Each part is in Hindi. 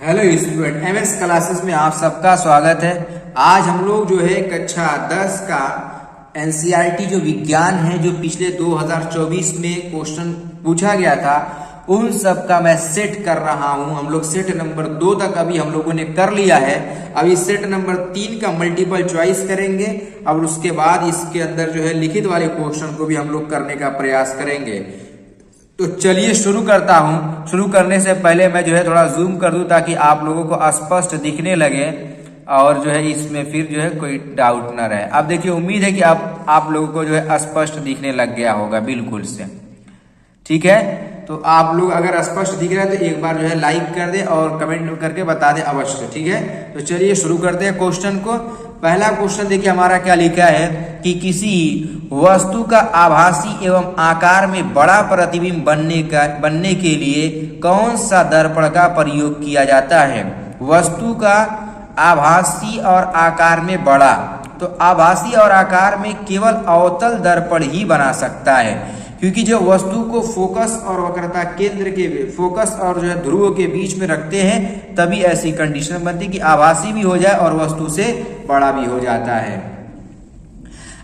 हेलो स्टूडेंट, एमएस क्लासेस में आप सबका स्वागत है। आज हम लोग जो है कक्षा 10 का एनसीईआरटी जो विज्ञान है, जो पिछले 2024 में क्वेश्चन पूछा गया था, उन सब का मैं सेट कर रहा हूं। हम लोग सेट नंबर 2 तक अभी हम लोगों ने कर लिया है। अभी सेट नंबर 3 का मल्टीपल चॉइस करेंगे और उसके बाद इसके अंदर जो है लिखित वाले क्वेश्चन को भी हम लोग करने का प्रयास करेंगे। तो चलिए शुरू करता हूं। शुरू करने से पहले मैं जो है थोड़ा जूम कर दूं ताकि आप लोगों को स्पष्ट दिखने लगे और जो है इसमें फिर जो है कोई डाउट ना रहे। अब देखिए, उम्मीद है कि आप लोगों को जो है स्पष्ट दिखने लग गया होगा बिल्कुल से। ठीक है, तो आप लोग अगर स्पष्ट दिख रहा है तो एक बार जो है लाइक कर दे और कमेंट करके बता दे अवश्य। ठीक है, तो चलिए शुरू करते हैं क्वेश्चन को। पहला क्वेश्चन देखिए हमारा क्या लिखा है कि किसी वस्तु का आभासी एवं आकार में बड़ा प्रतिबिंब बनने के लिए कौन सा दर्पण का प्रयोग किया जाता है। वस्तु का आभासी और आकार में बड़ा, तो आभासी और आकार में केवल अवतल दर्पण ही बना सकता है, क्योंकि जो वस्तु को फोकस और वक्रता केंद्र के फोकस और जो है ध्रुव के बीच में रखते हैं तभी ऐसी कंडीशन बनती है कि आभासी भी हो जाए और वस्तु से बड़ा भी हो जाता है।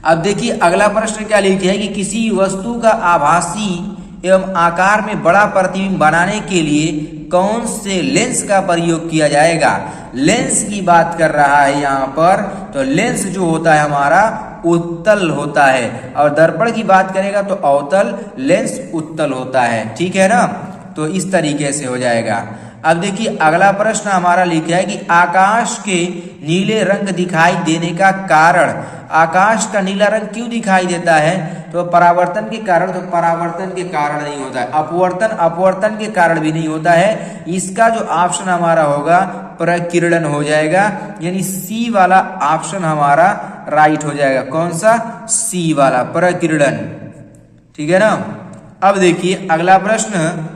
अब देखिए अगला प्रश्न क्या लिखा है कि किसी वस्तु का आभासी एवं आकार में बड़ा प्रतिबिंब बनाने के लिए कौन से लेंस का प्रयोग किया जाएगा। लेंस की बात कर रहा है यहाँ पर, तो लेंस जो होता है हमारा उत्तल होता है, और दर्पण की बात करेगा तो अवतल, लेंस उत्तल होता है। ठीक है ना, तो इस तरीके से हो जाएगा। अब देखिए अगला प्रश्न हमारा लिखा है कि आकाश के नीले रंग दिखाई देने का कारण। आकाश का नीला रंग क्यों दिखाई देता है, तो परावर्तन के कारण। तो परावर्तन के कारण नहीं होता है, अपवर्तन के कारण भी नहीं होता है। इसका जो ऑप्शन हमारा होगा प्रकीर्णन हो जाएगा, यानी सी वाला ऑप्शन हमारा राइट हो जाएगा। कौन सा? सी वाला, प्रकीर्णन। ठीक है ना। अब देखिए अगला प्रश्न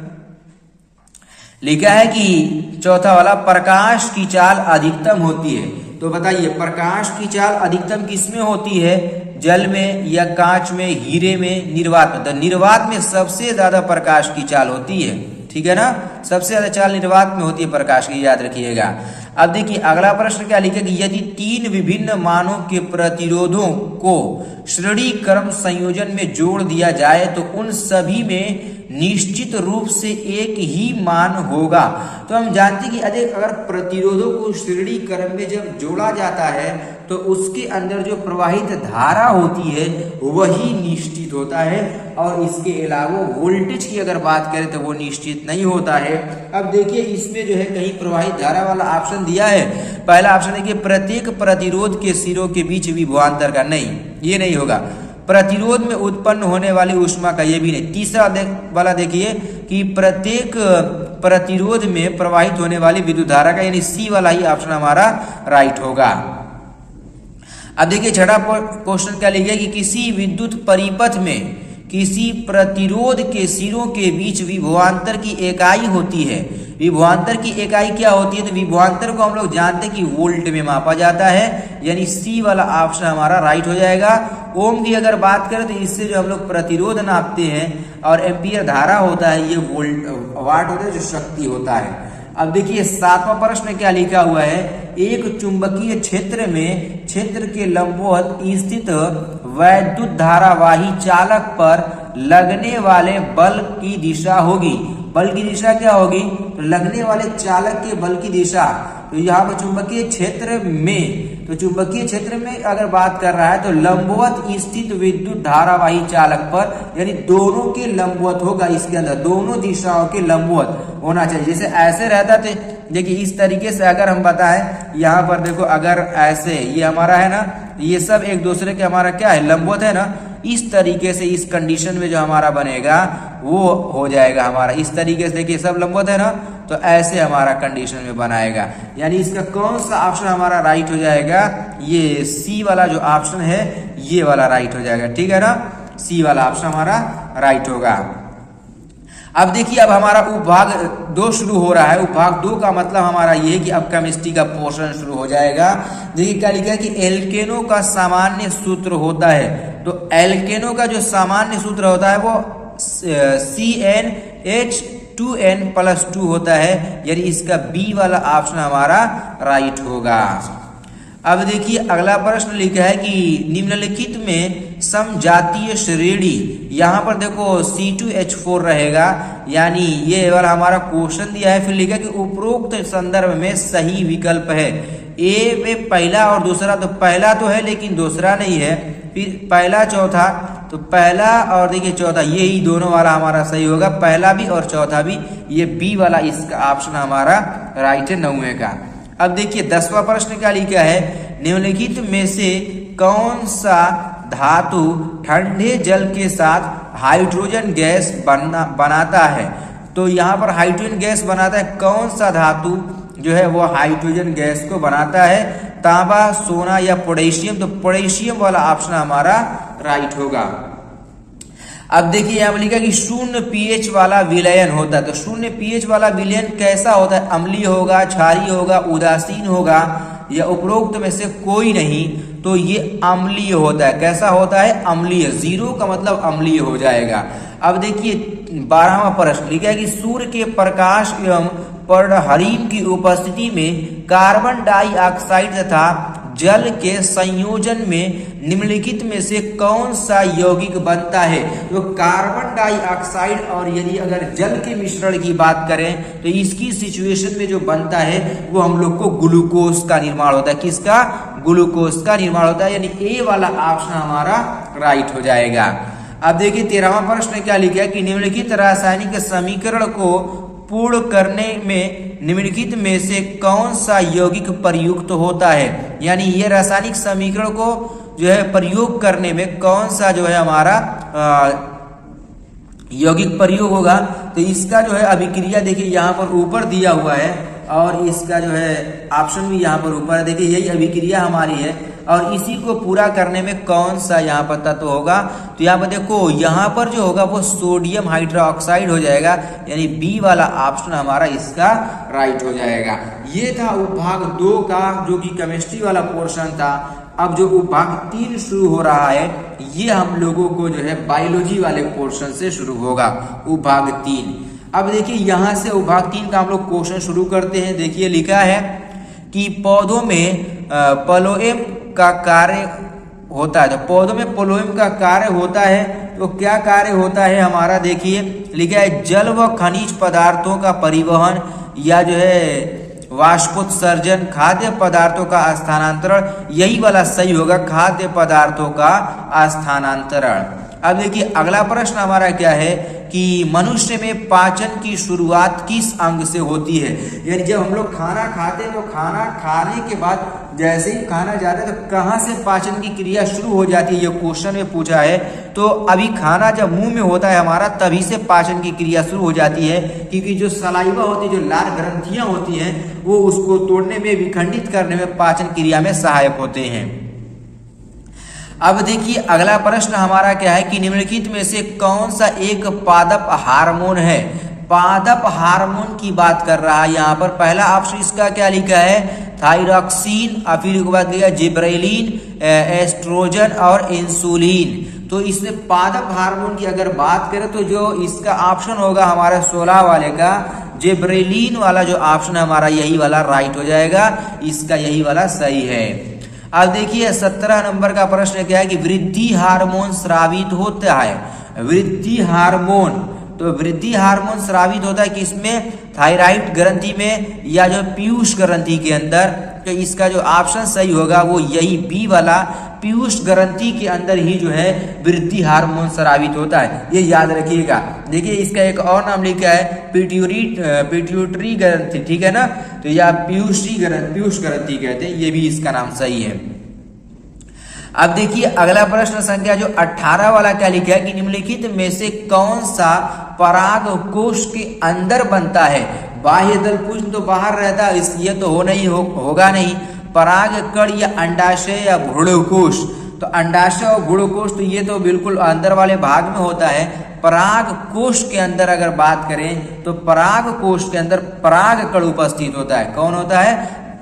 लिखा है कि चौथा वाला, प्रकाश की चाल अधिकतम होती है। तो बताइए प्रकाश की चाल अधिकतम किसमें होती है, जल में या कांच में, हीरे में, निर्वात में। तो निर्वात में सबसे ज्यादा प्रकाश की चाल होती है। ठीक है ना, सबसे ज्यादा चाल निर्वात में होती है प्रकाश की, याद रखिएगा। अब देखिए अगला प्रश्न क्या लिखा कि यदि 3 विभिन्न मानों के प्रतिरोधों को श्रेणी क्रम संयोजन में जोड़ दिया जाए तो उन सभी में निश्चित रूप से एक ही मान होगा। तो हम जानते हैं कि अगर प्रतिरोधों को श्रेणी क्रम में जब जोड़ा जाता है तो उसके अंदर जो प्रवाहित धारा होती है वही निश्चित होता है, और इसके अलावा वोल्टेज की अगर बात करें तो वो निश्चित नहीं होता है। अब देखिए इसमें जो है कहीं प्रवाहित धारा वाला ऑप्शन दिया है। पहला ऑप्शन है कि प्रत्येक प्रतिरोध के सिरों के बीच विभवांतर का, नहीं, ये नहीं होगा। प्रतिरोध में उत्पन्न होने वाली ऊष्मा का, ये भी नहीं। तीसरा वाला देखिए कि प्रत्येक प्रतिरोध में प्रवाहित होने वाली विद्युत धारा का, यानी सी वाला ही ऑप्शन हमारा राइट होगा। अब देखिए छठा क्वेश्चन क्या लिखा है कि किसी विद्युत परिपथ में किसी प्रतिरोध के सिरों के बीच विभवांतर की इकाई होती है। विभवांतर की इकाई क्या होती है, तो विभवांतर को हम लोग जानते हैं कि वोल्ट में मापा जाता है, यानी सी वाला ऑप्शन हमारा राइट हो जाएगा। ओम की अगर बात करें तो इससे जो हम लोग प्रतिरोध नापते हैं, और एम्पियर धारा होता है, ये वोल्ट वाट होता है, जो शक्ति होता है। अब देखिए 7वां प्रश्न क्या लिखा हुआ है, एक चुंबकीय क्षेत्र में क्षेत्र के लंबवत स्थित वैद्युत धारावाही चालक पर लगने वाले बल की दिशा होगी। बल की दिशा क्या होगी, तो लगने वाले चालक के बल की दिशा। तो यहाँ पर चुंबकीय क्षेत्र में, तो चुंबकीय क्षेत्र में अगर बात कर रहा है तो लंबवत स्थित विद्युत धारावाही चालक पर, यानी दोनों के लंबवत होगा। इसके अंदर दोनों दिशाओं के लंबवत होना चाहिए। जैसे ऐसे रहता थे, देखिए इस तरीके से अगर हम बताएं, यहाँ पर देखो अगर ऐसे ये हमारा है ना, ये सब एक दूसरे के हमारा क्या है, लंबवत है ना। इस तरीके से इस कंडीशन में जो हमारा बनेगा वो हो जाएगा हमारा इस तरीके से। देखिए सब लंबवत है ना, तो ऐसे हमारा कंडीशन में बनाएगा, यानी इसका कौन सा ऑप्शन हमारा राइट हो जाएगा, ये सी वाला जो ऑप्शन है ये वाला राइट हो जाएगा। ठीक है ना, सी वाला ऑप्शन हमारा राइट होगा। अब देखिए अब हमारा उपभाग 2 शुरू हो रहा है। उपभाग 2 का मतलब हमारा ये है कि अब केमिस्ट्री का पोर्शन शुरू हो जाएगा। देखिए क्या लिखा है कि एल्केनो का सामान्य सूत्र होता है। तो एल्केनो का जो सामान्य सूत्र होता है वो CnH 2n+2 होता है, यानी इसका बी वाला ऑप्शन हमारा राइट होगा। अब देखिए अगला प्रश्न लिखा है कि निम्नलिखित में समजातीय श्रेणी, यहाँ पर देखो C2H4 रहेगा, यानी ये वाला हमारा क्वेश्चन दिया है। फिर लिखा है कि उपरोक्त संदर्भ में सही विकल्प है। ए में पहला और दूसरा, तो पहला तो है लेकिन दूसरा नहीं है, फिर पहला चौथा, तो पहला और देखिए चौथा, यही दोनों वाला हमारा सही होगा, पहला भी और चौथा भी। ये बी वाला इसका ऑप्शन हमारा राइट है 9वें का। अब देखिए 10वां प्रश्न क्या लिखा है, निम्नलिखित में से कौन सा धातु ठंडे जल के साथ हाइड्रोजन गैस बनाता है। तो यहाँ पर हाइड्रोजन गैस बनाता है, कौन सा धातु जो है वो हाइड्रोजन गैस को बनाता है, तांबा, सोना या पोटेशियम। तो पोटेशियम वाला ऑप्शन हमारा राइट होगा। अब देखिए यहाँ लिखा कि 0 pH वाला विलयन होता है। तो 0 pH वाला विलयन कैसा होता है, अम्लीय होगा, क्षारीय होगा, उदासीन होगा या उपरोक्त में से कोई नहीं। तो ये अम्लीय होता है। कैसा होता है, अम्लीय। 0 का मतलब अम्लीय हो जाएगा। अब देखिए 12वां प्रश्न लिखा है कि सूर्य के प्रकाश एवं पर्णहरित की उपस्थिति में कार्बन डाइऑक्साइड तथा जल के संयोजन में निम्नलिखित में से कौन सा यौगिक बनता है। तो कार्बन डाइऑक्साइड और यदि अगर जल के मिश्रण की बात करें तो इसकी सिचुएशन में जो बनता है वो हम लोग को ग्लूकोज का निर्माण होता है। किसका, ग्लूकोज का निर्माण होता है, यानी ए वाला ऑप्शन हमारा राइट हो जाएगा। अब देखिए 13वां प्रश्न क्या लिखा है कि निम्नलिखित रासायनिक समीकरण को पूर्ण करने में निम्नलिखित में से कौन सा यौगिक प्रयुक्त होता है। यानी ये रासायनिक समीकरण को जो है प्रयोग करने में कौन सा जो है हमारा यौगिक प्रयोग होगा। तो इसका जो है अभिक्रिया देखिए यहाँ पर ऊपर दिया हुआ है और इसका जो है ऑप्शन भी यहाँ पर ऊपर है। देखिए यही अभिक्रिया हमारी है और इसी को पूरा करने में कौन सा यहाँ पर तत्व होगा। तो यहाँ पर देखो यहाँ पर जो होगा वो सोडियम हाइड्रोक्साइड हो जाएगा, यानी बी वाला ऑप्शन हमारा इसका राइट हो जाएगा। ये था उपभाग 2 का जो कि केमिस्ट्री वाला पोर्शन था। अब जो उपभाग 3 शुरू हो रहा है ये हम लोगों को जो है बायोलॉजी वाले पोर्शन से शुरू होगा, उपभाग 3। अब देखिए यहाँ से उपभाग 3 का हम लोग क्वेश्चन शुरू करते हैं। देखिए लिखा है कि पौधों में प्लोएम का कार्य होता है। तो पौधों में प्लोएम का कार्य होता है, तो क्या कार्य होता है हमारा, देखिए लिखा है जल व खनिज पदार्थों का परिवहन या जो है वाष्पोत्सर्जन, खाद्य पदार्थों का स्थानांतरण। यही वाला सही होगा, खाद्य पदार्थों का स्थानांतरण। अब देखिए अगला प्रश्न हमारा क्या है कि मनुष्य में पाचन की शुरुआत किस अंग से होती है। यानी जब हम लोग खाना खाते हैं तो खाना खाने के बाद जैसे ही खाना जाता है तो कहाँ से पाचन की क्रिया शुरू हो जाती है, ये क्वेश्चन में पूछा है। तो अभी खाना जब मुंह में होता है हमारा तभी से पाचन की क्रिया शुरू हो जाती है, क्योंकि जो सलाइवा होती है, जो लाल ग्रंथियां होती हैं, वो उसको तोड़ने में, विखंडित करने में पाचन क्रिया में सहायक होते हैं। अब देखिए अगला प्रश्न हमारा क्या है कि निम्नलिखित में से कौन सा एक पादप हार्मोन है। पादप हार्मोन की बात कर रहा है यहाँ पर। पहला ऑप्शन इसका क्या लिखा है, थायरॉक्सिन, फिर उसके बाद लिखा जिब्रेलिन, एस्ट्रोजन और इंसुलिन। तो इसमें पादप हार्मोन की अगर बात करें तो जो इसका ऑप्शन होगा हमारा 16 वाले का जिब्रेलिन वाला जो ऑप्शन हमारा यही वाला राइट हो जाएगा, इसका यही वाला सही है। अब देखिए 17 नंबर का प्रश्न क्या है कि वृद्धि हार्मोन स्रावित होता है। वृद्धि हार्मोन, तो वृद्धि हार्मोन स्रावित होता है किसमें, थायराइड ग्रंथि में या जो पीयूष ग्रंथि के अंदर। तो इसका जो ऑप्शन सही होगा वो यही बी वाला, पीयूष ग्रंथि के अंदर ही जो है वृद्धि हार्मोन स्रावित होता है, ये याद रखिएगा। देखिए इसका एक और नाम लिखा है पिट्यूटरी ग्रंथि, ठीक है ना, तो या पीयूष ग्रंथि कहते हैं, ये भी इसका नाम सही है। अब देखिए अगला प्रश्न संख्या जो 18 वाला क्या लिखा है कि निम्नलिखित में से कौन सा पराग कोश के अंदर बनता है। बाह्य दल पुष्प तो बाहर रहता है, इसलिए तो होगा नहीं। पराग कण या अंडाशय या भ्रूणकोश, तो अंडाशय और भ्रूणकोश तो ये तो बिल्कुल अंदर वाले भाग में होता है। पराग कोश के अंदर अगर बात करें तो पराग कोश के अंदर पराग कण उपस्थित होता है। कौन होता है,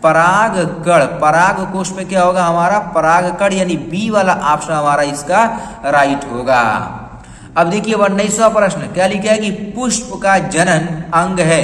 पराग कण। पराग कोश में क्या होगा हमारा, पराग कण, यानी बी वाला ऑप्शन हमारा इसका राइट होगा। अब देखिए 19वां प्रश्न क्या लिखा है कि पुष्प का जनन अंग है।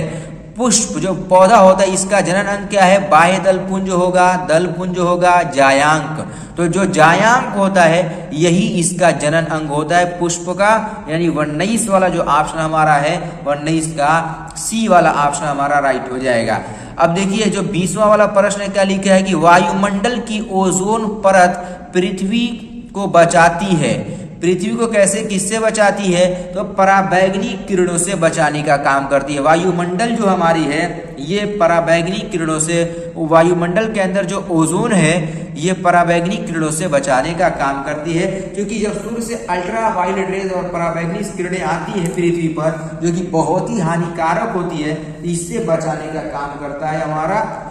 पुष्प जो पौधा होता है इसका जनन अंग क्या है? बाह्य दल पुंज होगा, दल पुंज होगा, जायांक। तो जो जायांक होता है यही इसका जनन अंग होता है पुष्प का, यानी 19 वाला जो ऑप्शन हमारा है 19 का सी वाला ऑप्शन हमारा राइट हो जाएगा। अब देखिए जो 20वां वाला प्रश्न क्या लिखा है कि वायुमंडल की ओजोन परत पृथ्वी को बचाती है। पृथ्वी को कैसे किससे बचाती है? तो पराबैंगनी किरणों से बचाने का काम करती है। वायुमंडल जो हमारी है ये पराबैंगनी किरणों से, वायुमंडल के अंदर जो ओजोन है ये पराबैंगनी किरणों से बचाने का काम करती है, क्योंकि जब सूर्य से अल्ट्रा वायलेट रेज और पराबैंगनी किरणें आती है पृथ्वी पर जो कि बहुत ही हानिकारक होती है, इससे बचाने का काम करता है हमारा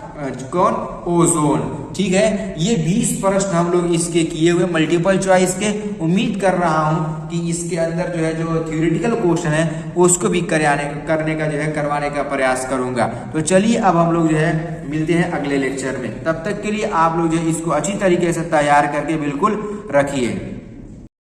कौन? ओजोन। ठीक है, ये 20 प्रश्न हम लोग इसके किए हुए मल्टीपल चॉइस के। उम्मीद कर रहा हूं कि इसके अंदर जो है जो थ्योरेटिकल क्वेश्चन है उसको भी करने का जो है करवाने का प्रयास करूंगा। तो चलिए अब हम लोग जो है मिलते हैं अगले लेक्चर में। तब तक के लिए आप लोग जो है इसको अच्छी तरीके से तैयार करके बिल्कुल रखिए।